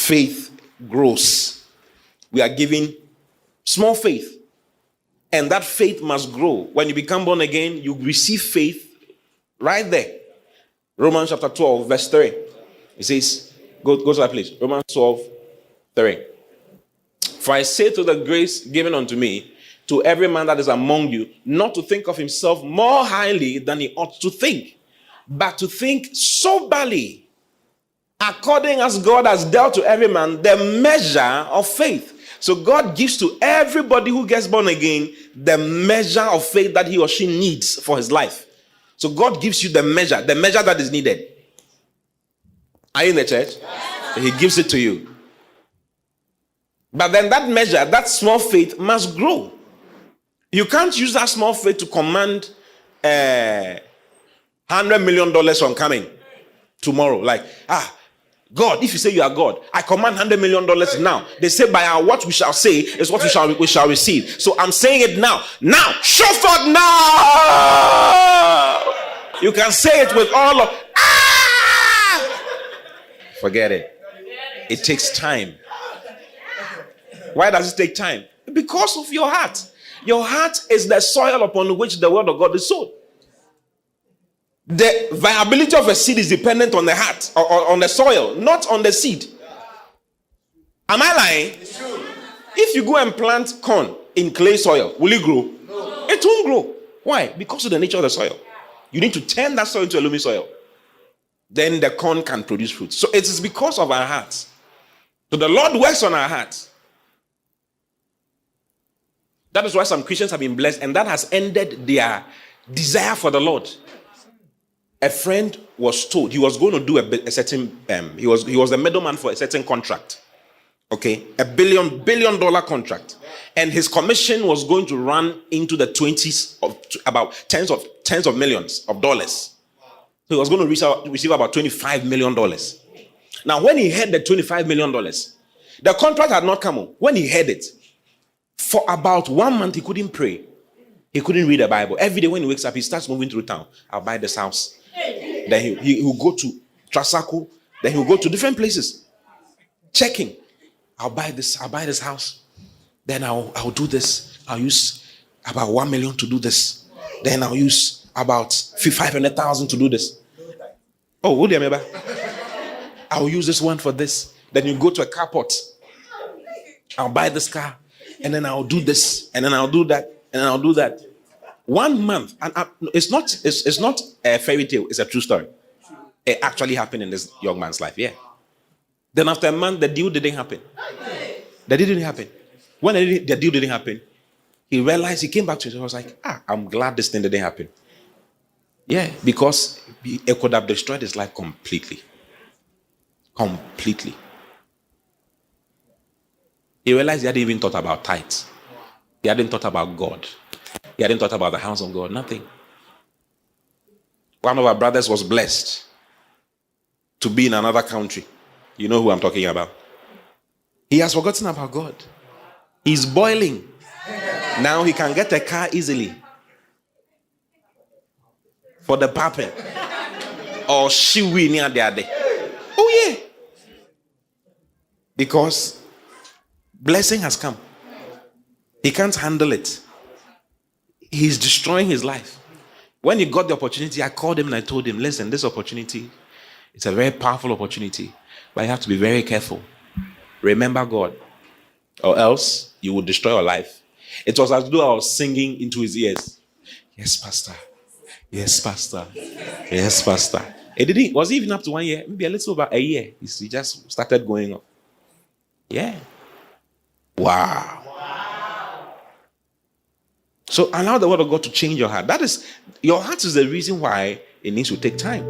faith grows. We are given small faith. And that faith must grow. When you become born again, you receive faith right there. Romans chapter 12, verse 3. It says, go to that place. Romans 12, 3. For I say to the grace given unto me, to every man that is among you, not to think of himself more highly than he ought to think, but to think soberly, according as God has dealt to every man the measure of faith. So God gives to everybody who gets born again the measure of faith that he or she needs for his life. So God gives you the measure that is needed. Are you in the church? Yes. He gives it to you. But then that measure, that small faith must grow. You can't use that small faith to command $100 million from coming tomorrow. Like, God, if you say you are God, I command $100 million now. They say by our what we shall say is what we shall receive. So I'm saying it now. Now, show forth now. You can say it with all of. Forget it. It takes time. Why does it take time? Because of your heart. Your heart is the soil upon which the word of God is sown. The viability of a seed is dependent on the heart, or on the soil, not on the seed. Am I lying? If you go and plant corn in clay soil, will it grow? No. It won't grow. Why? Because of the nature of the soil. You need to turn that soil into a loamy soil. Then the corn can produce fruit. So it is because of our hearts. So the Lord works on our hearts. That is why some Christians have been blessed, and that has ended their desire for the Lord. A friend was told he was going to do a certain he was the middleman for a certain contract. Okay, $1 billion contract, and his commission was going to run into the 20s of about tens of millions of dollars. So he was going to receive about $25 million. Now, when he heard the $25 million, the contract had not come on. When he heard it, for about 1 month he couldn't pray. He couldn't read the Bible. Every day when he wakes up, he starts moving through town. I'll buy this house. Then he will go to Trasaco. Then he will go to different places, checking. I'll buy this house. Then I'll do this. I'll use about 1 million to do this. Then I'll use about 500,000 to do this. Oh, what do you remember? I'll use this one for this. Then you go to a carport. I'll buy this car, and then I'll do this, and then I'll do that, and then I'll do that. 1 month, and it's not a fairy tale. It's a true story. It actually happened in this young man's life. Yeah. Then after a month, the deal didn't happen. The deal didn't happen. When the deal didn't happen, he realized, he came back to it. He was like, I'm glad this thing didn't happen. Yeah, because it could have destroyed his life completely. Completely. He realized he hadn't even thought about tithes. He hadn't thought about God. He hadn't thought about the house of God. Nothing. One of our brothers was blessed to be in another country. You know who I'm talking about. He has forgotten about God. He's boiling. Now he can get a car easily for the papa. Or she will near the other. Oh yeah. Because blessing has come. He can't handle it. He's destroying his life. When he got the opportunity, I called him and I told him, listen, this opportunity, it's a very powerful opportunity, but you have to be very careful. Remember God, or else you will destroy your life. It was as though I was singing into his ears. Yes, Pastor. Yes, Pastor. Yes, Pastor. It was even up to 1 year, maybe a little over a year. He just started going up. Yeah. Wow. So allow the word of God to change your heart. Your heart is the reason why it needs to take time.